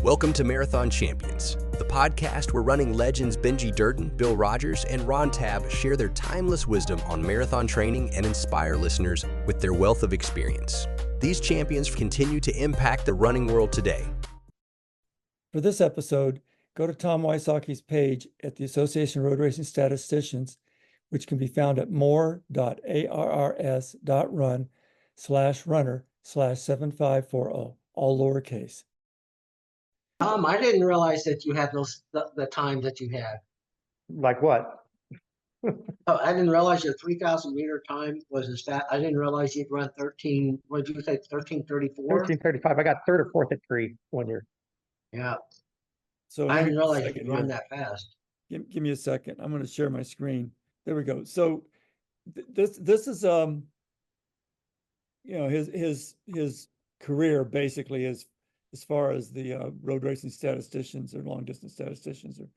Welcome to Marathon Champions, the podcast where running legends Benji Durden, Bill Rogers, and Ron Tabb share their timeless wisdom on marathon training and inspire listeners with their wealth of experience. These champions continue to impact the running world today. For this episode, go to Tom Wysocki's page at the Association of Road Racing Statisticians, which can be found at more.arrs.run/runner/7540, all lowercase. Tom, I didn't realize that you had the times that you had. Like what? Oh, I didn't realize your 3,000 meter time was as fast. I didn't realize you'd run 13. What did you say? 13:34. 13:35. I got third or fourth at 3 1 year. Yeah. So I give didn't me a realize second you'd run here. that fast. Give me a second. I'm going to share my screen. There we go. So this is his career basically is as far as the road racing statisticians or long distance statisticians are.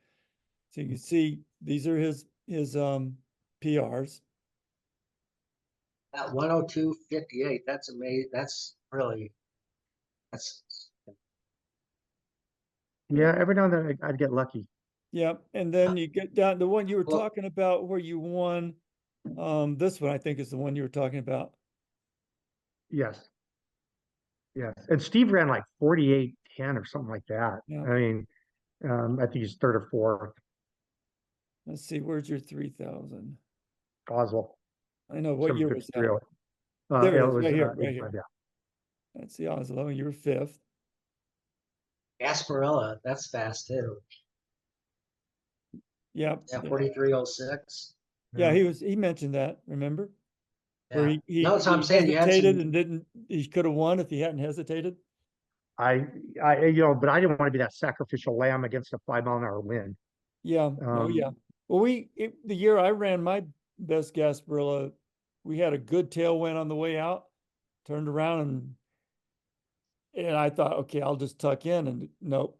So you can see these are his PRs. At 102:58. That's amazing. That's Yeah, every now and then I'd get lucky. Yeah, and then you get down the one you were talking about where you won. This one I think is the one you were talking about. Yes. Yes. And Steve ran like 48:10 or something like that. Yeah. I mean, I think he's third or fourth. Let's see, where's your 3,000? Oswald. I know, what year was that? There it is, right here, right 85, here. yeah. That's the Oslo, you were fifth. Gasparilla. That's fast too. Yep. Yeah, 43:06. Yeah, he mentioned that, remember? Where Yeah. he No, so I'm saying you had hesitated some. and he could have won if he hadn't hesitated. But I didn't want to be that sacrificial lamb against a 5-mile-an-hour wind. Yeah. Oh yeah. Well, the year I ran my best Gasparilla, we had a good tailwind on the way out, turned around and I thought, okay, I'll just tuck in, and nope.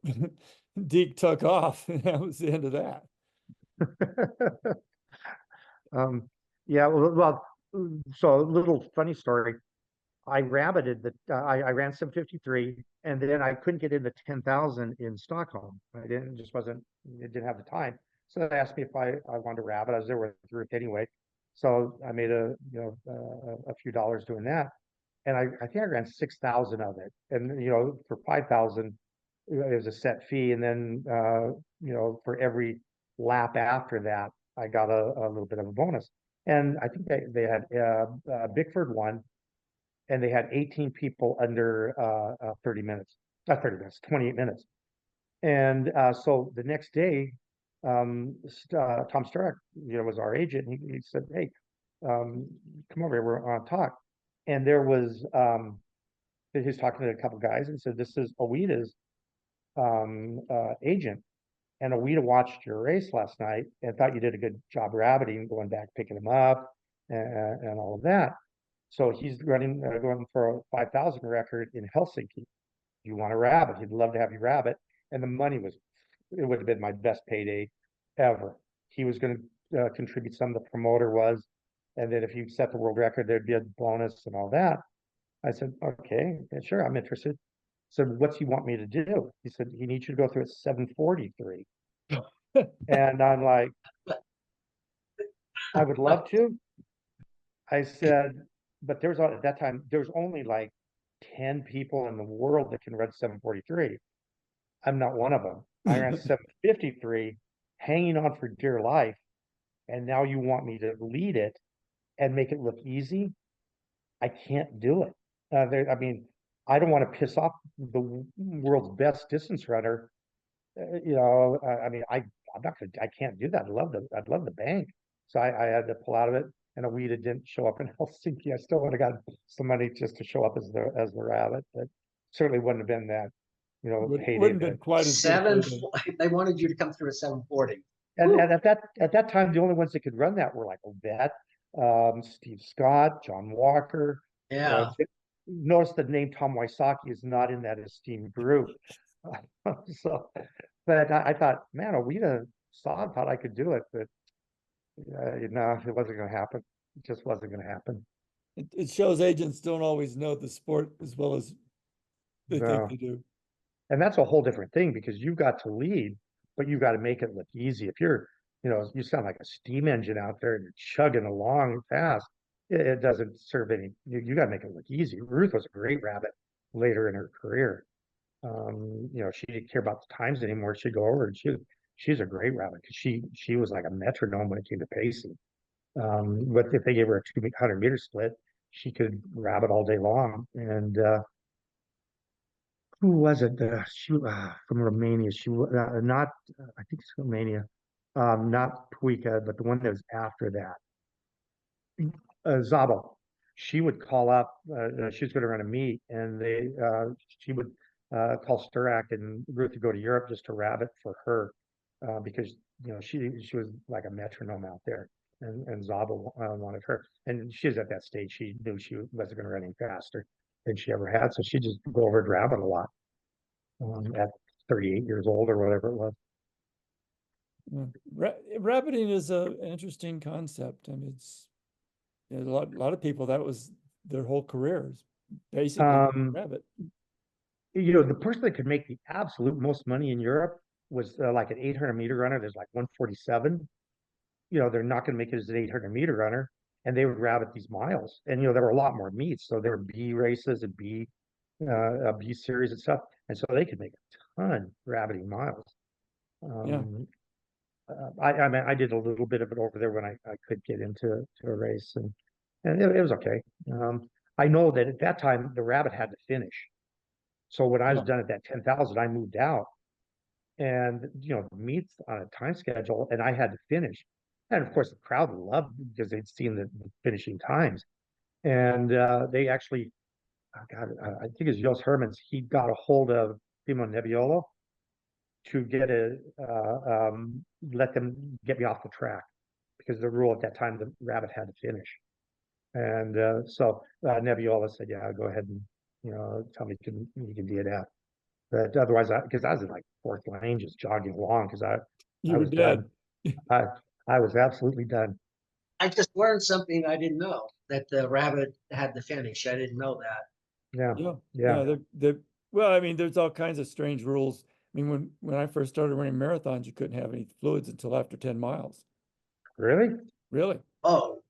Deke took off, and that was the end of that. Yeah, well, so a little funny story. I rabbited that I ran 7:53, and then I couldn't get into 10,000 in Stockholm. It didn't have the time. So they asked me if I wanted to rabbit. I was there with Ruth anyway. So I made a few dollars doing that. And I think I ran 6,000 of it. And, for 5,000, it was a set fee. And then, for every lap after that, I got a little bit of a bonus. And I think they had Bickford won, and they had 18 people under 30 minutes, not 30 minutes, 28 minutes. And so the next day, Tom Sturrock, was our agent. He said, "Hey, come over here. We're on talk." And there was, he was talking to a couple guys and said, "This is Oweda's agent. And Oweda watched your race last night and thought you did a good job rabbiting, going back, picking him up and all of that. So he's going for a 5,000 record in Helsinki. You want to rabbit? He'd love to have you rabbit." And the money it would have been my best payday ever. He was going to contribute some. The promoter was. And then if you set the world record, there'd be a bonus and all that. I said, "Okay, yeah, sure, I'm interested." So what's he want me to do? He said, "He needs you to go through at 7:43. And I'm like, "I would love to." I said, but at that time, there was only like 10 people in the world that can run 7:43. I'm not one of them. I ran 7:53, hanging on for dear life. And now you want me to lead it and make it look easy? I can't do it. I don't want to piss off the world's best distance runner. I'm not gonna. I can't do that. I'd love the bank. So I had to pull out of it. And Oweda didn't show up in Helsinki. I still would have got some money just to show up as the rabbit, but certainly wouldn't have been that. Wouldn't have been quite as good. They wanted you to come through at 7:40. And at that time, the only ones that could run that were like Ovette, Steve Scott, John Walker. Yeah. Notice the name Tom Wysocki is not in that esteemed group. But I thought, man, Oweda thought I could do it, but it wasn't going to happen. It just wasn't going to happen. It shows agents don't always know the sport as well as they think they do. And that's a whole different thing because you've got to lead, but you've got to make it look easy. If you're, you sound like a steam engine out there and you're chugging along fast, it doesn't serve any, you got to make it look easy. Ruth was a great rabbit later in her career. She didn't care about the times anymore. She'd go over and she's a great rabbit because she was like a metronome when it came to pacing. But if they gave her a 200-meter split, she could rabbit all day long. And who was it? She from Romania. She was not. I think it's Romania. Not Puica, but the one that was after that. Zabo. She would call up. She was going to run a meet, and she would call Sturak, and Ruth would go to Europe just to rabbit for her because she was like a metronome out there, and Zabo wanted her, and she was at that stage. She knew she wasn't going to run any faster than she ever had, so she just go over and rabbit a lot at 38 years old or whatever it was. Rabbiting is an interesting concept. I mean, it's a lot of people that was their whole careers, basically rabbit. The person that could make the absolute most money in Europe was like an 800-meter runner. There's like 147. They're not going to make it as an 800-meter runner, and they would rabbit these miles. And there were a lot more meets, so there were B races and B series and stuff, and so they could make a ton rabbiting miles. Yeah. I mean, I did a little bit of it over there when I could get into a race, and it was okay. I know that at that time the rabbit had to finish. So when I was done at that 10,000, I moved out, and the meets on a time schedule, and I had to finish. And of course, the crowd loved because they'd seen the finishing times, and they actually, I think it's Jos Hermans. He got a hold of Timo Nebbiolo to let them get me off the track because the rule at that time the rabbit had to finish. And so Nebbiolo said, "Yeah, go ahead and tell me you can do that." But otherwise, because I was in like fourth lane, just jogging along because I was dead. Done. I was absolutely done. I just learned something I didn't know, that the rabbit had the finish. I didn't know that. Yeah. Well, I mean, there's all kinds of strange rules. I mean, when I first started running marathons, you couldn't have any fluids until after 10 miles. Really? Really? Oh,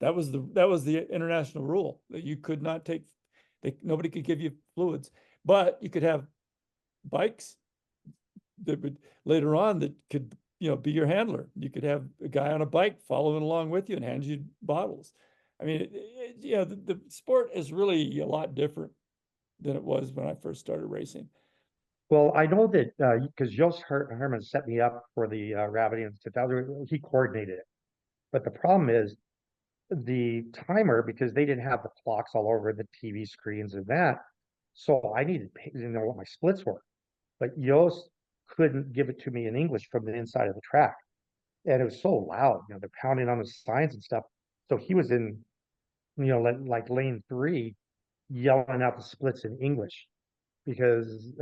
that was the international rule that you could not take. Nobody could give you fluids, but you could have bikes that would later on that could be your handler. You could have a guy on a bike following along with you and hand you bottles. I mean, the sport is really a lot different than it was when I first started racing. Well, I know that because Jos Herman set me up for the rabbiting in 2000, he coordinated it. But the problem is the timer, because they didn't have the clocks all over the TV screens and that. So I needed to know what my splits were. But Jos couldn't give it to me in English from the inside of the track. And it was so loud, they're pounding on the signs and stuff. So he was in, like lane 3, yelling out the splits in English because,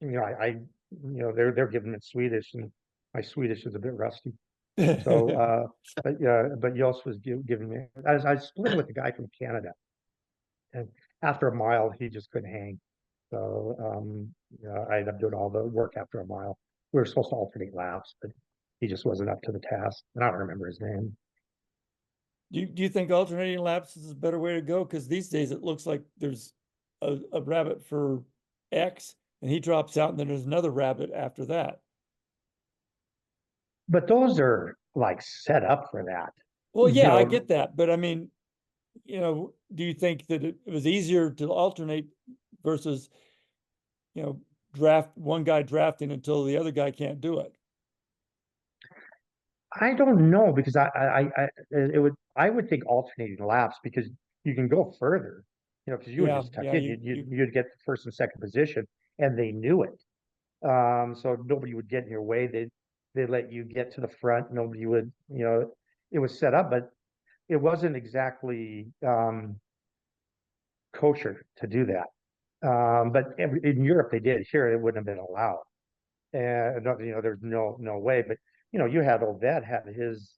they're giving it Swedish and my Swedish is a bit rusty. So, but Jos was giving me, I was splitting with a guy from Canada. And after a mile, he just couldn't hang. So, I ended up doing all the work after a mile. We were supposed to alternate laps, but he just wasn't up to the task. And I don't remember his name. Do you think alternating laps is a better way to go? Because these days it looks like there's a rabbit for X and he drops out and then there's another rabbit after that. But those are like set up for that. Well, yeah, I get that. But I mean, do you think that it was easier to alternate versus, draft one guy drafting until the other guy can't do it? I don't know because I would think alternating laps because you can go further, because you would just tuck in, you'd get the first and second position, and they knew it. So nobody would get in your way. They'd let you get to the front. Nobody would, it was set up, but it wasn't exactly kosher to do that. But in Europe they did. Here it wouldn't have been allowed, and there's no way. But you had Ovett had his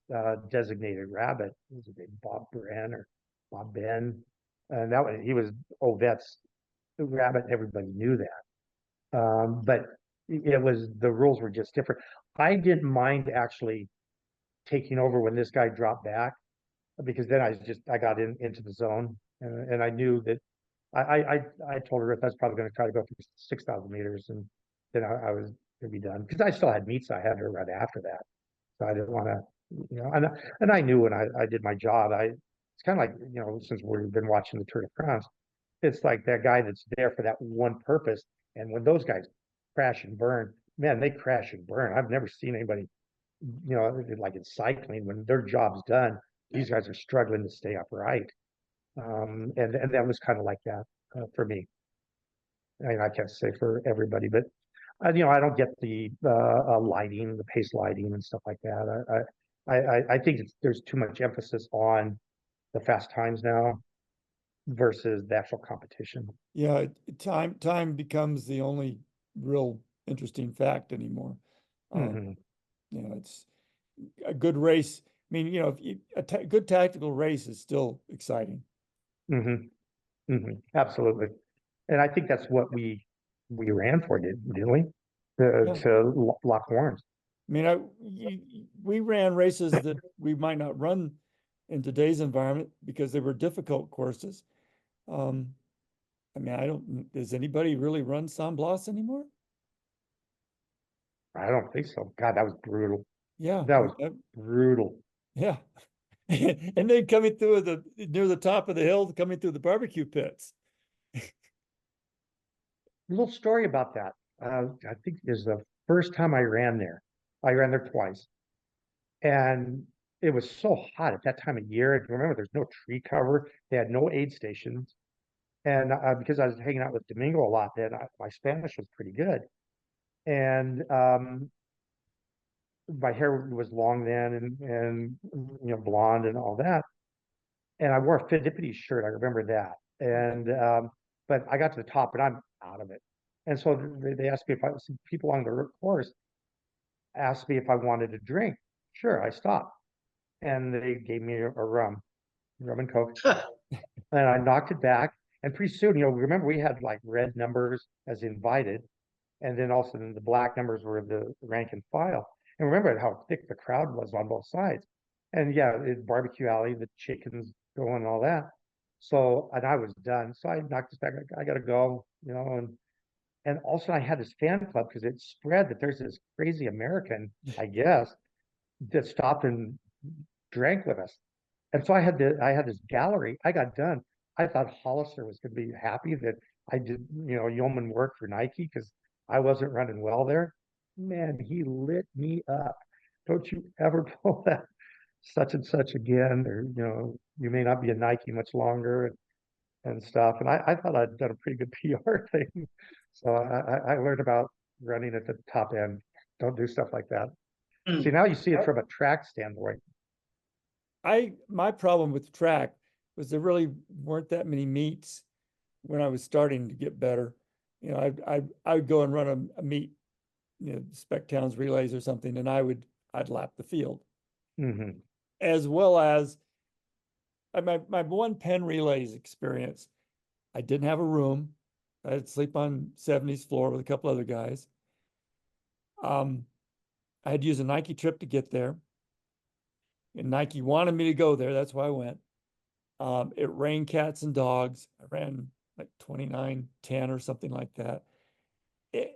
designated rabbit. Was it Bob Bren or Bob Ben? And he was Ovett's rabbit. Everybody knew that. But it was, the rules were just different. I didn't mind actually taking over when this guy dropped back, because then I got into the zone, and I knew that I told her I was probably going to try to go through 6,000 meters, and then I was going to be done, because I still had meets I had to run after that. So I didn't want to, and I knew when I did my job, it's kind of like, since we've been watching the Tour de France, it's like that guy that's there for that one purpose. And when those guys crash and burn, man, they crash and burn. I've never seen anybody, like in cycling, when their job's done, these guys are struggling to stay upright. And that was kind of like that for me. I mean, I can't say for everybody, but I don't get the lighting, the pace lighting and stuff like that. I think there's too much emphasis on the fast times now versus the actual competition. Yeah, time becomes the only real interesting fact anymore. Mhm. It's a good race. I mean, a good tactical race is still exciting. Absolutely. And I think that's what we ran for, didn't we? Yeah. To lock horns. I mean, we ran races that we might not run in today's environment because they were difficult courses. I mean, does anybody really run San Blas anymore? I don't think so. God, that was brutal. Yeah. That was brutal. Yeah. And then coming through near the top of the hill, coming through the barbecue pits. A little story about that. I think is the first time I ran there. I ran there twice. And it was so hot at that time of year. And remember, there's no tree cover. They had no aid stations. And because I was hanging out with Domingo a lot then, my Spanish was pretty good. And my hair was long then, and blonde and all that. And I wore a Fittipaldi shirt. I remember that. And but I got to the top and I'm out of it. And so they asked me if some people on the course asked me if I wanted a drink. Sure, I stopped. And they gave me a rum and Coke. And I knocked it back. And pretty soon, remember we had like red numbers as invited. And then also the black numbers were the rank and file. And remember how thick the crowd was on both sides. And yeah, barbecue alley, the chickens going and all that. So, and I was done. So I knocked this back. I got to go, and also I had this fan club because it spread that there's this crazy American, I guess, that stopped and drank with us. And so I had this gallery. I got done. I thought Hollister was going to be happy that I did, yeoman work for Nike because I wasn't running well there. Man, he lit me up. Don't you ever pull that such and such again, or you may not be a Nike much longer and stuff. And I thought I'd done a pretty good PR thing. So I learned about running at the top end. Don't do stuff like that. See, now you see it from a track standpoint. My problem with track was there really weren't that many meets when I was starting to get better. I would go and run a meet, Spec Towns relays or something, and I'd lap the field. As well as my one Penn relays experience. I didn't have a room. I had to sleep on 70s floor with a couple other guys. I had to use a Nike trip to get there. And Nike wanted me to go there. That's why I went. It rained cats and dogs. I ran like 29:10 or something like that.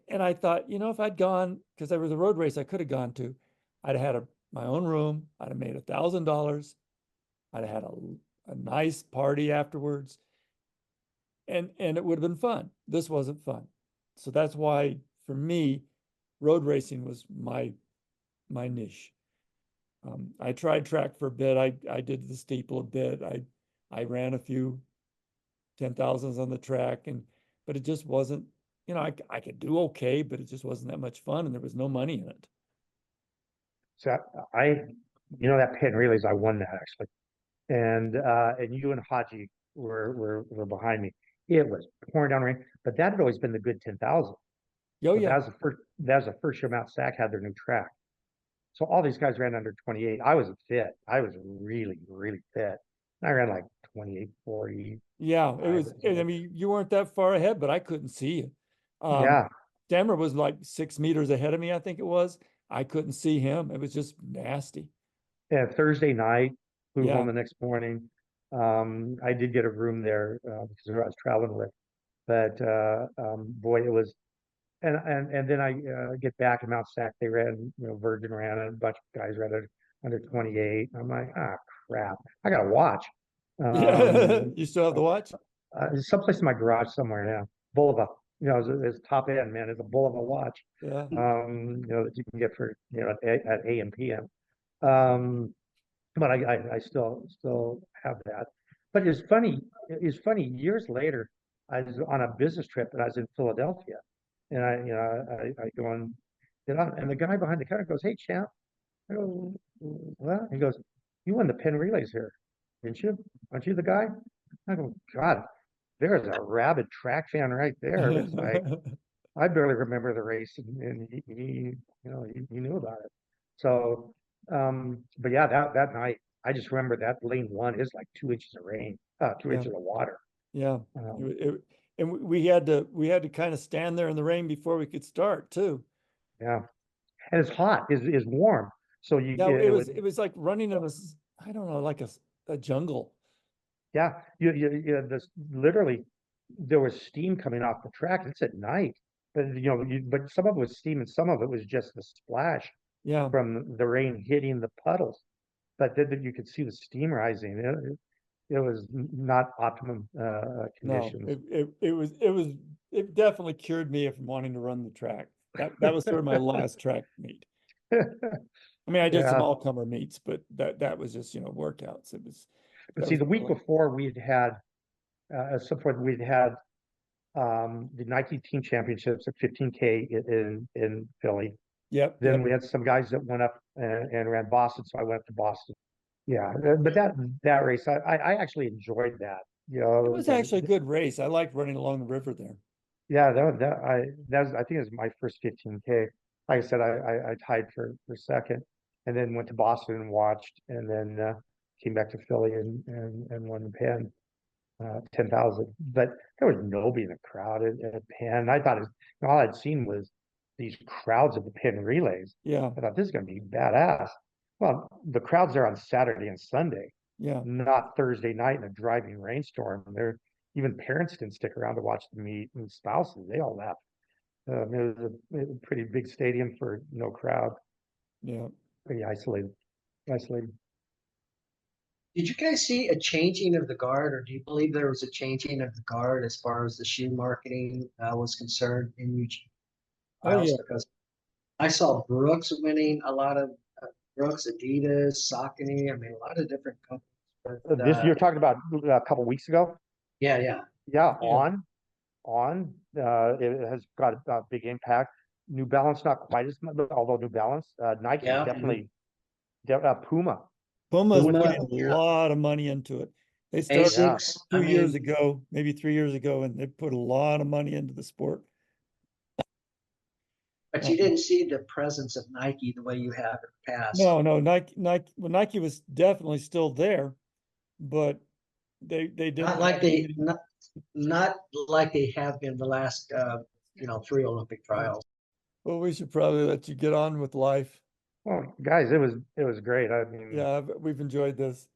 And I thought, if I'd gone, because there was a road race I could have gone to, I'd have had my own room. I'd have made $1,000. I'd have had a nice party afterwards. And it would have been fun. This wasn't fun. So that's why, for me, road racing was my niche. I tried track for a bit. I did the steeple a bit. I ran a few 10,000s on the track, but it just wasn't, I could do okay, but it just wasn't that much fun, and there was no money in it. So that Penn relays, I won that actually, and you and Haji were behind me. It was pouring down rain, but that had always been the good 10,000. Oh yeah, that was the first year Mount Sac had their new track. So all these guys ran under 28. I was fit. I was really, really fit. I ran like 28, 40. Yeah, it was. I mean, you weren't that far ahead, but I couldn't see you. Yeah. Stammer was like 6 meters ahead of me, I think it was. I couldn't see him. It was just nasty. Yeah, Thursday night, flew Yeah. home the next morning. I did get a room there because I was traveling with, but boy, it was. And then I get back in Mount Sac. They ran, Virgin ran, and a bunch of guys ran under 28. I'm like, ah, crap, I gotta watch. Yeah. You still have the watch? Someplace in my garage somewhere now. Bulova, it's top end, man. It's a Bulova watch. Yeah. That you can get for at AM PM. But I still have that. But it's funny. It's funny. Years later, I was on a business trip and I was in Philadelphia, and I go on, and the guy behind the counter goes, "Hey, champ." I go, "Well," he goes, "You won the Penn relays here, didn't you? Aren't you the guy?" I go, "God, there's a rabid track fan right there." It's like I barely remember the race, and he knew about it. So, but yeah, that night, I just remember that lane one is like 2 inches of rain, 2 inches of water. Yeah. Um, And we had to kind of stand there in the rain before we could start too. yeah, and it's hot, is warm. So Yeah, it was like running in I don't know, like a jungle. yeah, this literally there was steam coming off the track. It's at night, but but some of it was steam and some of it was just the splash Yeah. from the rain hitting the puddles. But then you could see the steam rising. It was not optimum conditions. No, it definitely cured me from wanting to run the track. That was sort of my last track meet. I mean, I did some Yeah. all-comer meets, but that was just, workouts. But see, the week before we'd had at some point we'd had the Nike Team Championships at 15K in Philly. Yep. Then Yep. we had some guys that went up and ran Boston, so I went up to Boston. Yeah, but that race, I actually enjoyed that. It was actually a good race. I liked running along the river there. Yeah, I think it was my first 15K. Like I said, I tied for second, and then went to Boston and watched, and then came back to Philly and won the Penn 10,000. But there was nobody in the crowd at Penn. I thought all I'd seen was these crowds of the Penn relays. Yeah. I thought this is going to be badass. Well, the crowds there on Saturday and Sunday, Yeah. not Thursday night in a driving rainstorm. Even parents didn't stick around to watch the meet, and spouses, they all left. It was a pretty big stadium for no crowd. Yeah. Pretty isolated. Did you guys see a changing of the guard, or do you believe there was a changing of the guard as far as the shoe marketing was concerned in Eugene? Oh, yeah. Because I saw Brooks winning a lot of Brooks, Adidas, Saucony. I mean, a lot of different companies. But, You're talking about a couple weeks ago? yeah. Yeah, Yeah. it has got a big impact. New Balance not quite as much, although New Balance, Nike Yeah. definitely. Puma. Puma's Puma, putting a yeah. lot of money into it. They started Asics. 2 years ago, maybe 3 years ago, and they put a lot of money into the sport. But you didn't see the presence of Nike the way you have in the past. No, Nike was definitely still there, but they didn't Not like not like they have been the last 3 Olympic trials. Well, we should probably let you get on with life. Well, guys, it was great. I mean, Yeah, we've enjoyed this.